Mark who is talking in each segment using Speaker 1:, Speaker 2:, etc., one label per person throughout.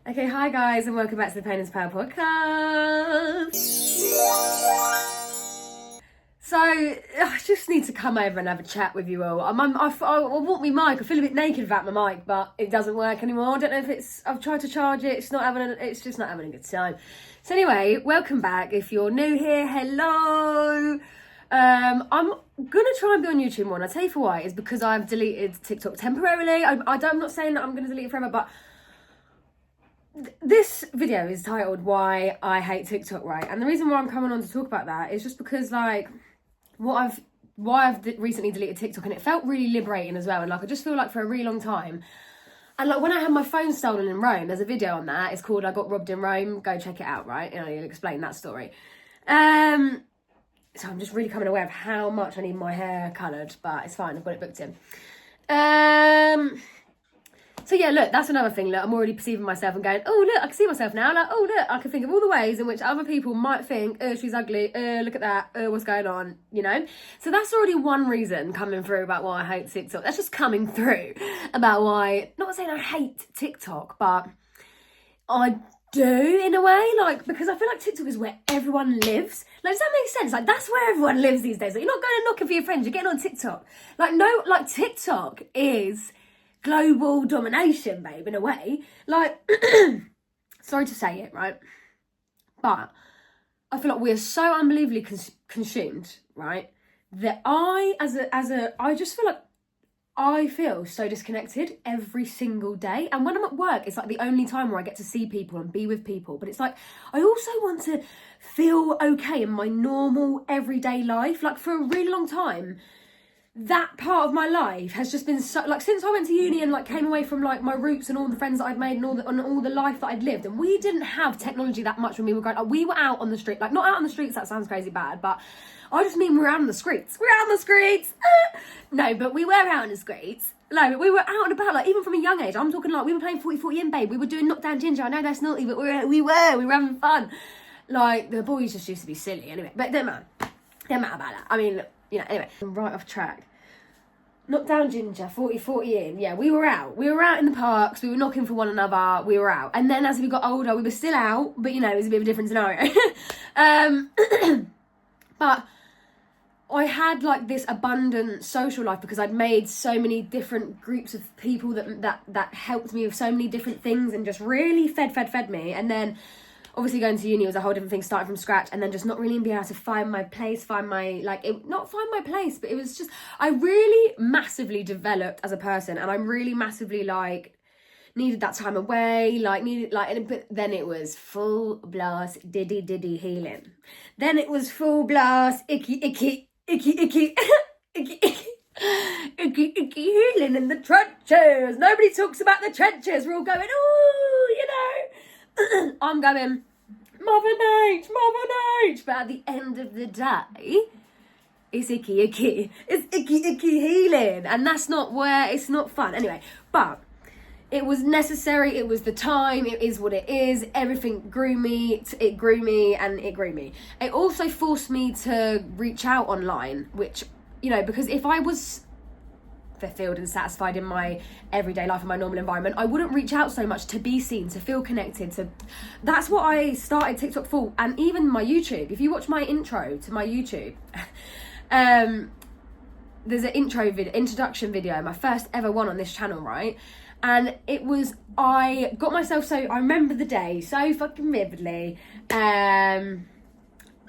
Speaker 1: Okay, hi guys, and welcome back to the Pain and Power podcast. So, I just need to come over and have a chat with you all. I want my mic. I feel a bit naked without my mic, but it doesn't work anymore. I don't know if it's. I've tried to charge it. It's just not having a good time. So anyway, welcome back. If you're new here, hello. I'm gonna try and be on YouTube more. And I'll tell you for why. It's because I've deleted TikTok temporarily. I'm not saying that I'm gonna delete it forever, but this video is titled Why I Hate TikTok, right? And the reason why I'm coming on to talk about that is just because, like, why I've recently deleted TikTok, and it felt really liberating as well. And like, I just feel like for a really long time, and like when I had my phone stolen in Rome, there's a video on that. It's called I Got Robbed in Rome. Go check it out, right? You know, you'll explain that story. So I'm just really coming aware of how much I need my hair coloured, but it's fine. I've got it booked in. So yeah, look, that's another thing. Look, I'm already perceiving myself and going, oh, look, I can see myself now. Like, oh, look, I can think of all the ways in which other people might think, oh, she's ugly. Look at that. What's going on? You know? So that's already one reason coming through about why I hate TikTok. That's just coming through about why, not saying I hate TikTok, but I do in a way, like, because I feel like TikTok is where everyone lives. Like, does that make sense? Like, that's where everyone lives these days. Like, you're not going and knocking for your friends. You're getting on TikTok. Like, no, like, TikTok is global domination, babe, in a way. Like, sorry to say it, right? But I feel like we're so unbelievably consumed, right? That I just feel like I feel so disconnected every single day. And when I'm at work, it's like the only time where I get to see people and be with people. But it's like, I also want to feel okay in my normal everyday life. Like, for a really long time, that part of my life has just been so, like, since I went to uni and like came away from like my roots and all the friends that I'd made and all the life that I'd lived, and we didn't have technology that much when we were growing up. We were out on the street, like, not out on the streets, that sounds crazy bad, but I just mean we're out on the streets. We're out on the streets. No, but we were out on the streets. Like, we were out and about, like, even from a young age. I'm talking like we were playing 40-40 in, babe. We were doing Knockdown Ginger. I know that's naughty, but we were having fun. Like, the boys just used to be silly anyway. But it don't matter. Don't matter about that. I mean, you know, anyway, I'm right off track. Knockdown Ginger, 40-40 in. Yeah, we were out. We were out in the parks. We were knocking for one another. We were out. And then as we got older, we were still out. But, you know, it was a bit of a different scenario. But I had, like, this abundant social life because I'd made so many different groups of people that helped me with so many different things and just really fed me. And then obviously going to uni was a whole different thing, starting from scratch, and then just not really being able to find my place, not find my place, but it was just, I really massively developed as a person, and I'm really massively, like, needed that time away, but then it was full blast diddy healing. Then it was full blast icky icky healing in the trenches. Nobody talks about the trenches. We're all going, oh, you know. I'm going, Mother Nature. But at the end of the day, it's icky. It's icky healing. And that's not where, it's not fun. Anyway, but it was necessary. It was the time. It is what it is. Everything grew me. It grew me. It also forced me to reach out online, which, you know, because if I was fulfilled and satisfied in my everyday life and my normal environment, I wouldn't reach out so much to be seen, to feel connected. That's what I started TikTok for. And even my YouTube, if you watch my intro to my YouTube, there's an introduction video, my first ever one on this channel, right? And it was, I got myself so, I remember the day so fucking vividly, and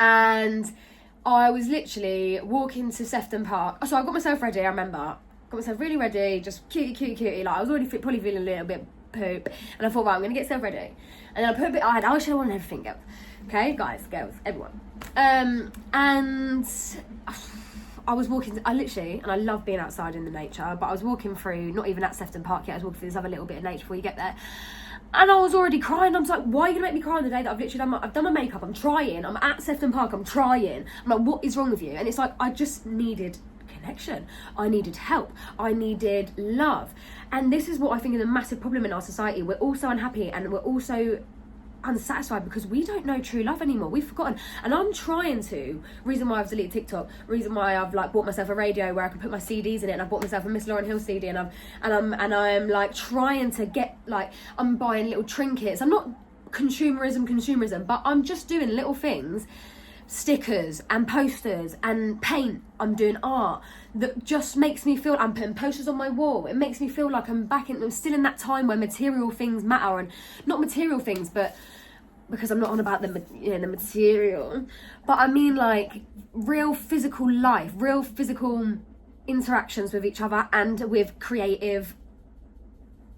Speaker 1: I was literally walking to Sefton Park. So I got myself ready, I remember. Got myself really ready, just cutie. Like, I was already probably feeling a little bit poop. And I thought, right, I'm going to get myself ready. And then I put a bit, I had eyeshadow on and everything, girls. Okay, guys, girls, everyone. And I was walking, and I love being outside in the nature, but I was walking through, not even at Sefton Park yet, I was walking through this other little bit of nature before you get there. And I was already crying. I was like, why are you going to make me cry on the day that I've literally done my makeup? I'm trying. I'm at Sefton Park. I'm trying. I'm like, what is wrong with you? And it's like, I just needed connection. I needed help. I needed love. And this is what I think is a massive problem in our society. We're all so unhappy, and we're also unsatisfied because we don't know true love anymore. We've forgotten. And I'm trying to. Reason why I've deleted TikTok. Reason why I've like bought myself a radio where I can put my CDs in it, and I've bought myself a Miss Lauryn Hill CD, and I'm like trying to get, like, I'm buying little trinkets. I'm not consumerism, but I'm just doing little things, stickers and posters and paint. I'm doing art that just makes me feel, I'm putting posters on my wall. It makes me feel like I'm still in that time where material things matter, and not material things, but because I'm not on about the material, but I mean like real physical life, real physical interactions with each other, and with creative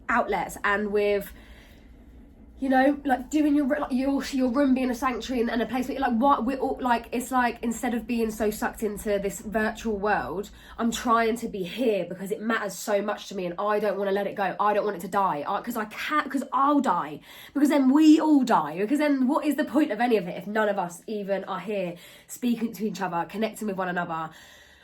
Speaker 1: outlets, and with, you know, like doing your room being a sanctuary and a place where, like, what we're all like, it's like, instead of being so sucked into this virtual world, I'm trying to be here because it matters so much to me, and I don't want to let it go. I don't want it to die, because I can't, because I'll die, because then we all die, because then what is the point of any of it if none of us even are here speaking to each other, connecting with one another?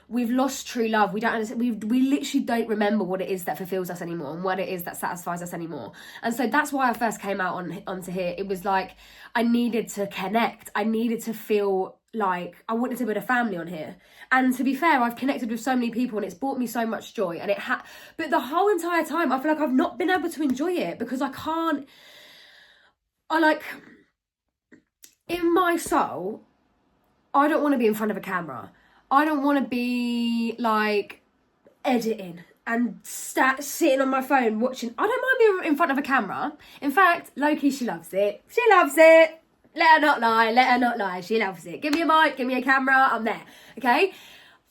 Speaker 1: We've lost true love. We don't understand. We literally don't remember what it is that fulfills us anymore, and what it is that satisfies us anymore. And so that's why I first came out onto here. It was like I needed to connect. I needed to feel like I wanted to build a family on here. And to be fair, I've connected with so many people, and it's brought me so much joy. And but the whole entire time, I feel like I've not been able to enjoy it because I can't. In my soul, I don't want to be in front of a camera. I don't want to be like editing and sitting on my phone watching. I don't mind being in front of a camera. In fact, Loki, she loves it. She loves it. Let her not lie. Let her not lie. She loves it. Give me a mic. Give me a camera. I'm there. Okay?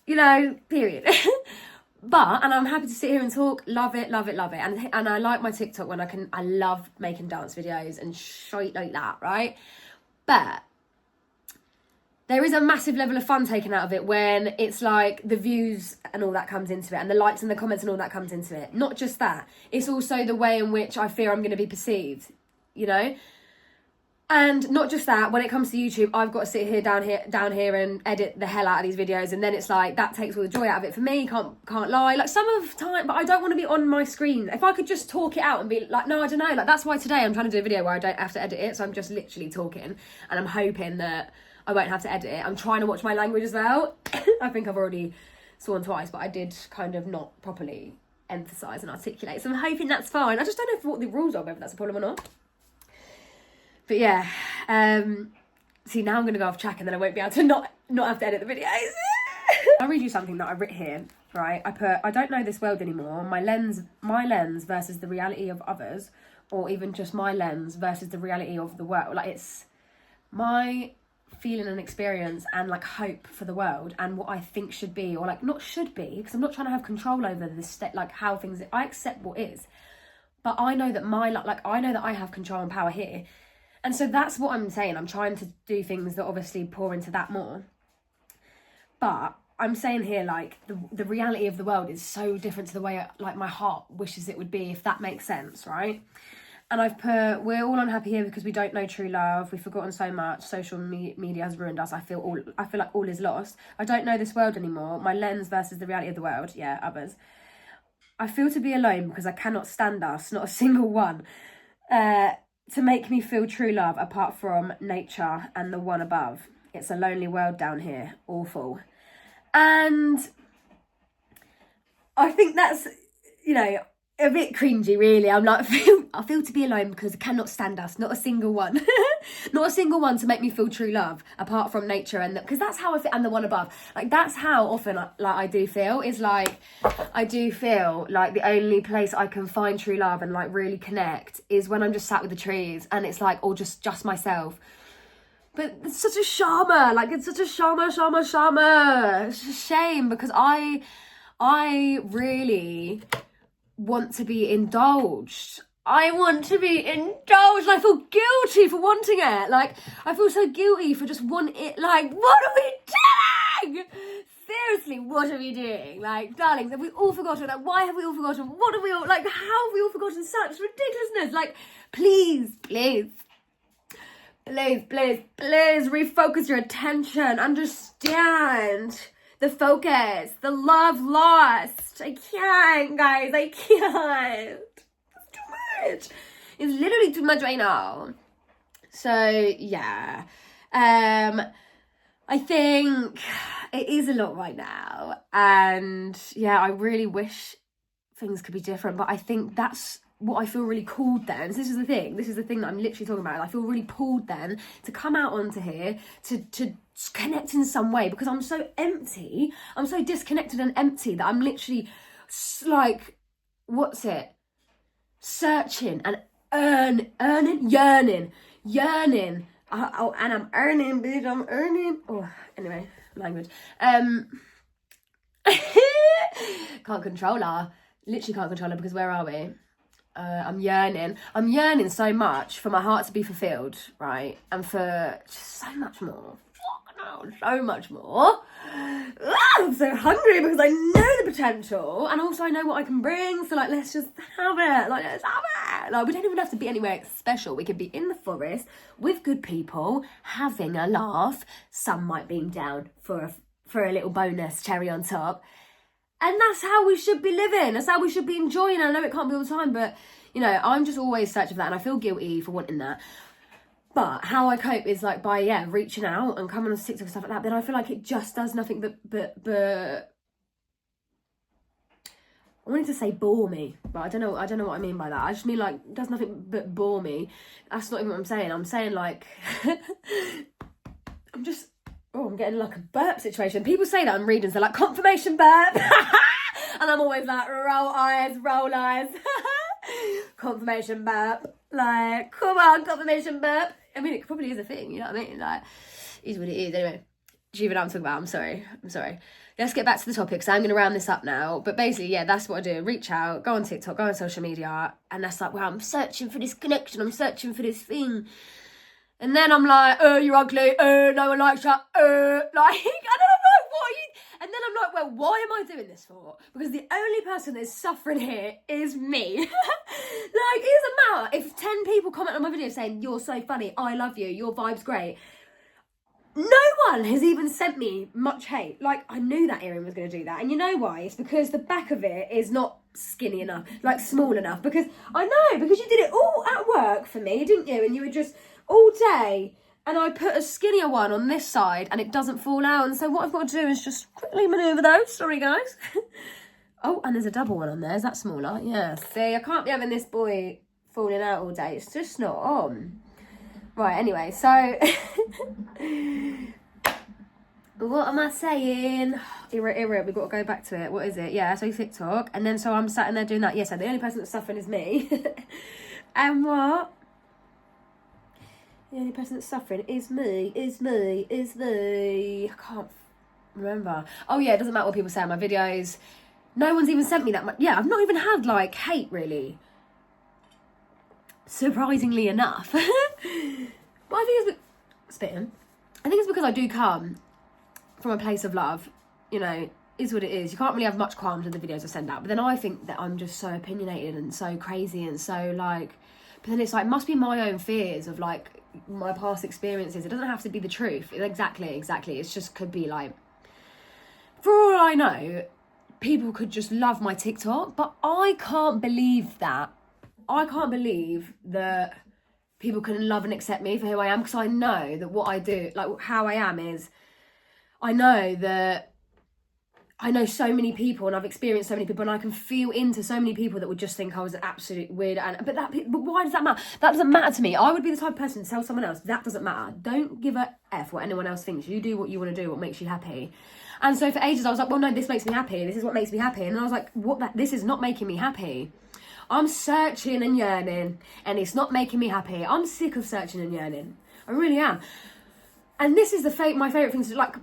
Speaker 1: You know, period. And I'm happy to sit here and talk. Love it, love it, love it. And I like my TikTok when I love making dance videos and shit like that, right? But there is a massive level of fun taken out of it when it's like the views and all that comes into it, and the likes and the comments and all that comes into it. Not just that, it's also the way in which I fear I'm going to be perceived, you know? And not just that, when it comes to YouTube, I've got to sit here down here and edit the hell out of these videos, and then it's like that takes all the joy out of it for me. Can't lie. Like some of the time, but I don't want to be on my screen. If I could just talk it out and be like, no, I don't know. Like that's why today I'm trying to do a video where I don't have to edit it, so I'm just literally talking, and I'm hoping that I won't have to edit it. I'm trying to watch my language as well. I think I've already sworn twice, but I did kind of not properly emphasise and articulate. So I'm hoping that's fine. I just don't know what the rules are, whether that's a problem or not. But yeah, see, now I'm going to go off track and then I won't be able to not have to edit the videos. I'll read you something that I wrote here, right? I don't know this world anymore. My lens versus the reality of others, or even just my lens versus the reality of the world. Like it's my feeling and experience and like hope for the world and what I think should be, or like not should be, because I'm not trying to have control over this like how things, I accept what is, but I know that I know that I have control and power here. And so that's what I'm saying. I'm trying to do things that obviously pour into that more, but I'm saying here, like the reality of the world is so different to the way like my heart wishes it would be, if that makes sense, right? And I've put, we're all unhappy here because we don't know true love. We've forgotten so much. Social media has ruined us. I feel like all is lost. I don't know this world anymore. My lens versus the reality of the world. Yeah, others. I feel to be alone because I cannot stand us, not a single one, to make me feel true love apart from nature and the one above. It's a lonely world down here. Awful. And I think that's, you know, a bit cringy, really. I'm like, I feel to be alone because I cannot stand us, not a single one. Not a single one to make me feel true love apart from nature, and because that's how I feel, and the one above. Like that's how often I do feel, is like I do feel like the only place I can find true love and like really connect is when I'm just sat with the trees, and it's like, or just myself. But it's such a shama, like it's such a shama. It's a shame because I really want to be indulged. I want to be indulged. I feel guilty for wanting it. Like, I feel so guilty for just wanting it. Like, what are we doing? Seriously, what are we doing? Like, darlings, have we all forgotten? Like, why have we all forgotten? What have we all, like, how have we all forgotten such ridiculousness? Like, please, refocus your attention. Understand the focus, the love lost. I can't, guys. I can't. It's too much. It's literally too much right now. So yeah, I think it is a lot right now, and yeah, I really wish things could be different, but I think that's what I feel really called then. So this is the thing that I'm literally talking about. I feel really pulled then to come out onto here to connect in some way, because I'm so empty, I'm so disconnected and empty that I'm literally like, searching and yearning. And I'm earning, bitch. I'm earning. Oh, anyway, language. Can't control her. Literally can't control her, because where are we? I'm yearning so much for my heart to be fulfilled, right? And for just so much more. So much more. I'm so hungry because I know the potential, and also I know what I can bring. So like, let's just have it. Like, let's have it. Like, we don't even have to be anywhere special. We could be in the forest with good people, having a laugh. Some might beam down for a little bonus cherry on top. And that's how we should be living. That's how we should be enjoying. I know it can't be all the time, but you know, I'm just always searching for that, and I feel guilty for wanting that. But how I cope is like by reaching out and coming on TikTok and stuff like that. Then I feel like it just does nothing but I wanted to say bore me, but I don't know what I mean by that. I just mean like does nothing but bore me. That's not even what I'm saying. I'm saying like I'm getting like a burp situation. People say that I'm reading, so like confirmation burp. And I'm always like roll eyes. Confirmation burp. Like, come on, confirmation burp. I mean, it probably is a thing, you know what I mean? Like, it is what it is. Anyway, do you even know what I'm talking about? I'm sorry. Let's get back to the topic, because I'm going to round this up now. But basically, yeah, that's what I do. Reach out, go on TikTok, go on social media. And that's like, wow, I'm searching for this connection. I'm searching for this thing. And then I'm like, you're ugly. No one likes you. Like, and then I'm like, what are you? And then I'm like, well, why am I doing this for? Because the only person that's suffering here is me. Like, it doesn't matter if 10 people comment on my video saying, you're so funny, I love you, your vibe's great. No one has even sent me much hate. Like, I knew that earring was going to do that. And you know why? It's because the back of it is not skinny enough, like small enough. Because you did it all at work for me, didn't you? And you were just all day, and I put a skinnier one on this side and it doesn't fall out. And so what I've got to do is just quickly manoeuvre those. Sorry, guys. Oh, and there's a double one on there. Is that smaller? Yeah. See, I can't be having this boy falling out all day. It's just not on. Right, anyway, so what am I saying? Era, we've got to go back to it. What is it? Yeah, so TikTok. And then so I'm sat in there doing that. Yeah, so the only person that's suffering is me. And what? The only person that's suffering is me. I can't remember. Oh yeah, it doesn't matter what people say on my videos. No one's even sent me that much. Yeah, I've not even had like hate really. Surprisingly enough. But I think it's because I do come from a place of love. You know, is what it is. You can't really have much qualms with the videos I send out. But then I think that I'm just so opinionated and so crazy and so like, but then it's like, must be my own fears of like my past experiences. It doesn't have to be the truth. Exactly. It's just could be like, for all I know, people could just love my TikTok, but I can't believe that. I can't believe that people can love and accept me for who I am, because I know that what I do, like how I am is, I know so many people and I've experienced so many people and I can feel into so many people that would just think I was an absolute weird. But why does that matter? That doesn't matter to me. I would be the type of person to tell someone else, that doesn't matter. Don't give a F what anyone else thinks. You do what you want to do, what makes you happy. And so for ages I was like, well, no, this makes me happy. This is what makes me happy. And then I was like, this is not making me happy. I'm searching and yearning and it's not making me happy. I'm sick of searching and yearning. I really am. And this is my favourite thing to, like,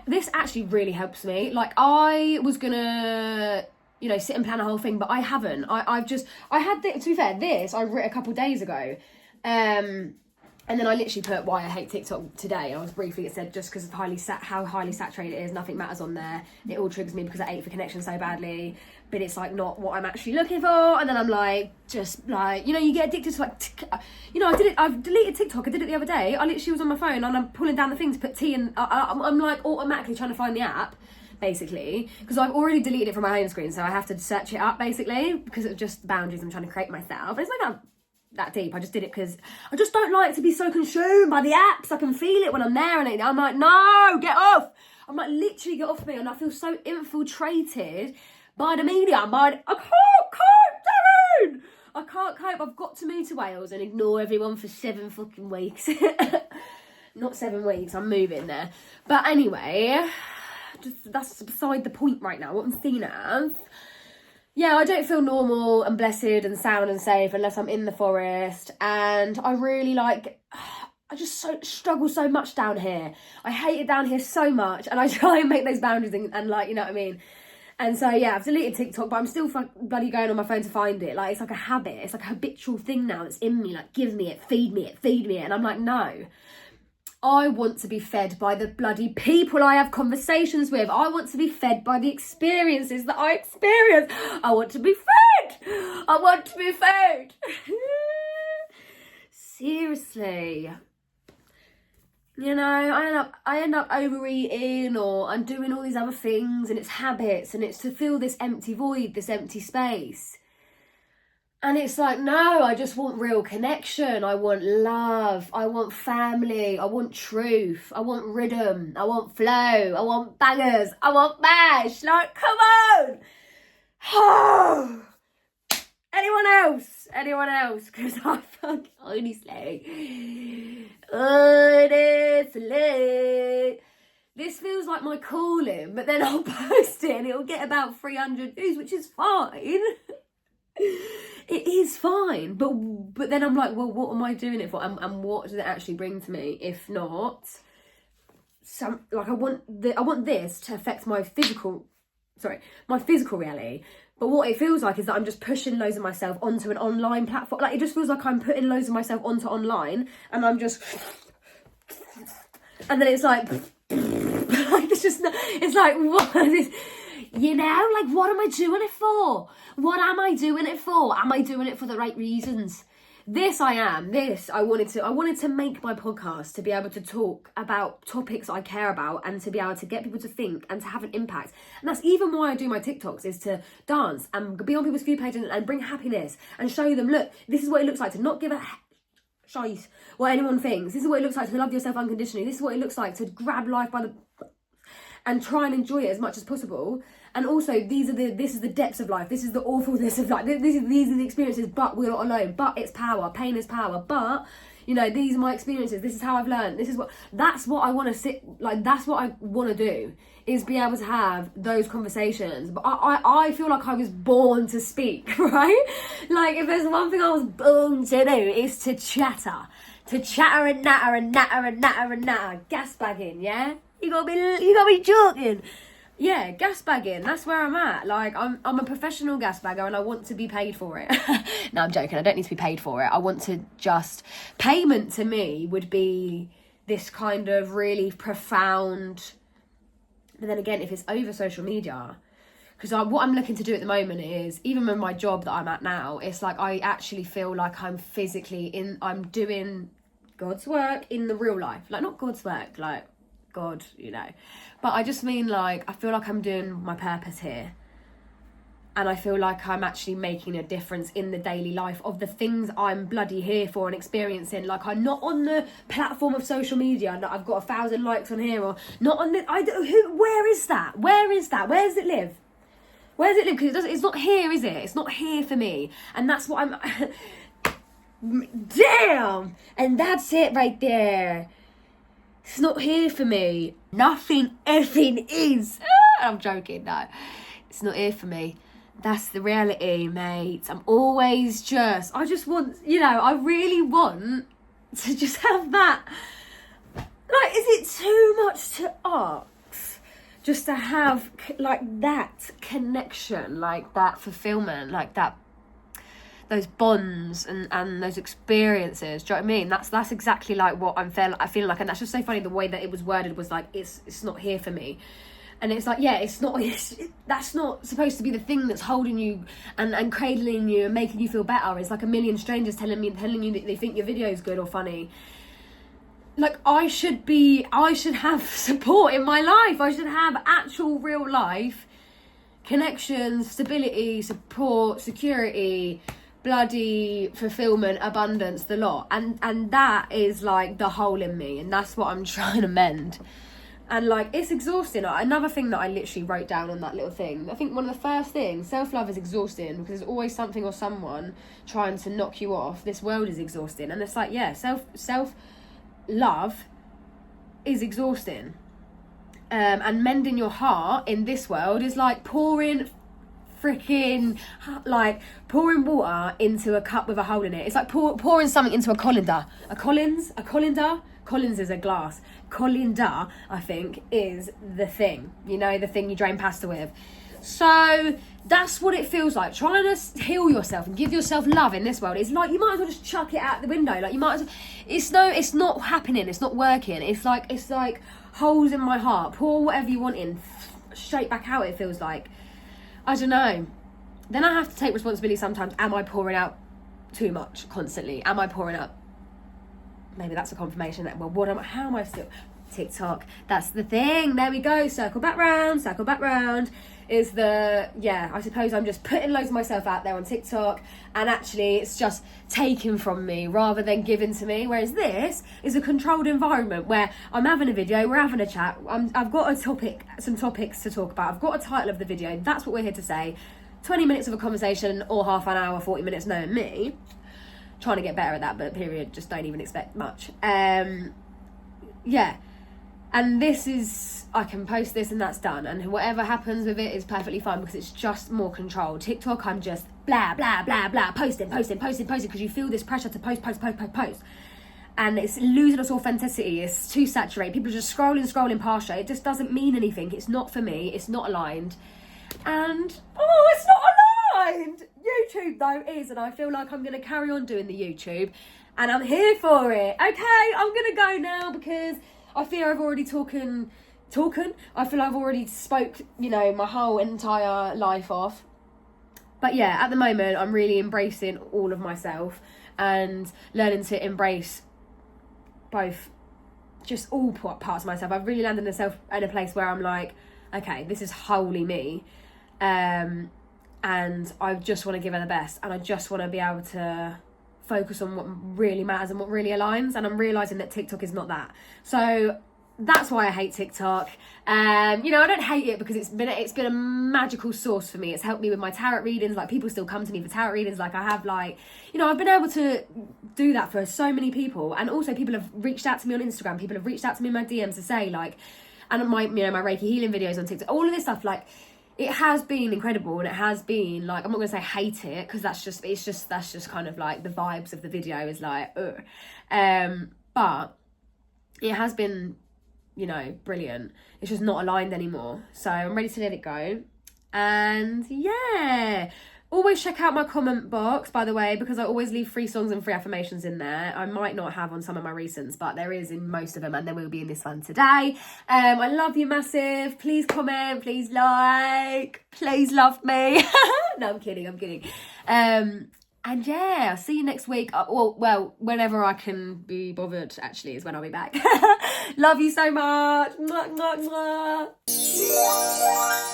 Speaker 1: this actually really helps me. Like, I was gonna, sit and plan a whole thing, but I haven't. To be fair, this I wrote a couple days ago. And then I literally put why I hate TikTok today. It said just because of how highly saturated it is, nothing matters on there. It all triggers me because I ate for connection so badly, but it's like not what I'm actually looking for. And then I'm like, just like, you get addicted to like, I've deleted TikTok. I did it the other day. I literally was on my phone and I'm pulling down the thing to put tea in. I'm like automatically trying to find the app, basically, because I've already deleted it from my home screen. So I have to search it up basically because of just boundaries I'm trying to create myself. And it's like that deep. I just did it because I just don't like to be so consumed by the apps. I can feel it when I'm there, and I'm like, no, get off. I'm like, literally get off me, and I feel so infiltrated by the media. I can't cope, Darren! I can't cope. I've got to move to Wales and ignore everyone for 7 fucking weeks. Not 7 weeks, I'm moving there. But anyway, that's beside the point right now, what I'm seeing as. Yeah, I don't feel normal and blessed and sound and safe unless I'm in the forest. And I really I just struggle so much down here. I hate it down here so much. And I try and make those boundaries and like, you know what I mean? And so, yeah, I've deleted TikTok, but I'm still bloody going on my phone to find it. Like, it's like a habit. It's like a habitual thing now that's in me. Like, give me it, feed me it, feed me it. And I'm like, no. I want to be fed by the bloody people I have conversations with. I want to be fed by the experiences that I experience. I want to be fed. I want to be fed. Seriously. You know, I end up overeating, or I'm doing all these other things, and it's habits, and it's to fill this empty void, this empty space. And it's like, no, I just want real connection. I want love. I want family. I want truth. I want rhythm. I want flow. I want bangers. I want mash. Like, come on. Oh. Anyone else? Anyone else? Because I fucking honestly. This feels like my calling, but then I'll post it and it'll get about 300 views, which is fine. It is fine, but then I'm like, well, what am I doing it for, and what does it actually bring to me? If not, I want this to affect my physical reality. But what it feels like is that I'm just pushing loads of myself onto an online platform. Like, it just feels like I'm putting loads of myself onto online, and I'm just, and then it's like it's just, it's like, what is this? You know, like, what am I doing it for? What am I doing it for? Am I doing it for the right reasons? I wanted to make my podcast to be able to talk about topics I care about, and to be able to get people to think and to have an impact. And that's even why I do my TikToks, is to dance and be on people's view page and bring happiness and show them, look, this is what it looks like to not give a shite what anyone thinks. This is what it looks like to love yourself unconditionally. This is what it looks like to grab life by the and try and enjoy it as much as possible. And also, this is the depths of life. This is the awfulness of life. These are the experiences, but we're not alone. But it's power. Pain is power. But, you know, these are my experiences. This is how I've learned. That's what I want to that's what I want to do, is be able to have those conversations. But I feel like I was born to speak, right? Like, if there's one thing I was born to do, is to chatter. To chatter and natter and natter and natter and natter. Gas bagging, yeah? You gotta be joking. Yeah, gas bagging, that's where I'm at. Like, I'm a professional gas bagger, and I want to be paid for it. No, I'm joking, I don't need to be paid for it. I want to just... Payment to me would be this kind of really profound... But then again, if it's over social media... Because what I'm looking to do at the moment is, even with my job that I'm at now, it's like I actually feel like I'm physically I'm doing God's work in the real life. Like, not God's work, like... God, you know, but I just mean, like, I feel like I'm doing my purpose here, and I feel like I'm actually making a difference in the daily life of the things I'm bloody here for and experiencing. Like, I'm not on the platform of social media and I've got 1,000 likes on here, or not on the where is that where does it live? Because it's not here, is it? It's not here for me, and that's what I'm damn, and that's it right there. It's not here for me. Nothing effing is. I'm joking, no. It's not here for me. That's the reality, mate. I just want, you know, I really want to just have that. Like, is it too much to ask? Just to have, like, that connection, like, that fulfillment, like, that, those bonds and those experiences. Do you know what I mean? That's exactly like what I feel like, and that's just so funny. The way that it was worded was like, it's not here for me, and it's like, yeah, that's not supposed to be the thing that's holding you and cradling you and making you feel better. It's like a million strangers telling you that they think your video is good or funny. Like, I should have support in my life. I should have actual real life connections, stability, support, security, bloody fulfillment, abundance, the lot. And that is like the hole in me, and that's what I'm trying to mend. And like, it's exhausting. Another thing that I literally wrote down on that little thing, I think one of the first things, self-love is exhausting because there's always something or someone trying to knock you off. This world is exhausting. And it's like, yeah, self-love is exhausting. And mending your heart in this world is like pouring water into a cup with a hole in it. It's like pouring something into a colander. A colander? Collins is a glass. Colander, I think, is the thing. You know, the thing you drain pasta with. So that's what it feels like. Trying to heal yourself and give yourself love in this world. It's like you might as well just chuck it out the window. Like you might as well, it's not happening. It's not working. It's like holes in my heart. Pour whatever you want in, straight back out. It feels like. I don't know. Then I have to take responsibility sometimes. Am I pouring out too much constantly? Am I pouring out? Maybe that's a confirmation that, well, how am I still? TikTok, that's the thing. There we go. Circle back round. Is I suppose I'm just putting loads of myself out there on TikTok, and actually it's just taken from me rather than given to me. Whereas this is a controlled environment where I'm having a video, we're having a chat, I've got some topics to talk about, I've got a title of the video, that's what we're here to say. 20 minutes of a conversation or half an hour, 40 minutes knowing me. Trying to get better at that, but period, just don't even expect much. And this is, I can post this and that's done, and whatever happens with it is perfectly fine because it's just more controlled. TikTok, I'm just blah blah blah blah, posting because you feel this pressure to post, and it's losing its authenticity. It's too saturated. People are just scrolling past you. It just doesn't mean anything. It's not for me. It's not aligned, and it's not aligned. YouTube though is, and I feel like I'm going to carry on doing the YouTube, and I'm here for it. Okay, I'm going to go now because I feel I've already talking. I feel I've already spoke, my whole entire life off. But yeah, at the moment, I'm really embracing all of myself and learning to embrace both, just all parts of myself. I've really landed in a place where I'm like, okay, this is wholly me. And I just want to give her the best, and I just want to be able to focus on what really matters and what really aligns, and I'm realising that TikTok is not that. So that's why I hate TikTok. I don't hate it because it's been a magical source for me. It's helped me with my tarot readings. Like, people still come to me for tarot readings. Like, I have I've been able to do that for so many people, and also people have reached out to me on Instagram. People have reached out to me in my DMs to say and my Reiki healing videos on TikTok, all of this stuff, it has been incredible, and it has been I'm not going to say hate it because that's just kind of like the vibes of the video is ugh. But it has been, brilliant. It's just not aligned anymore. So I'm ready to let it go. And yeah, always check out my comment box, by the way, because I always leave free songs and free affirmations in there. I might not have on some of my recents, but there is in most of them, and there will be in this one today. I love you massive. Please comment, please like, please love me. No, I'm kidding. And yeah, I'll see you next week. Well, whenever I can be bothered, actually, is when I'll be back. Love you so much. Mwah, mwah, mwah.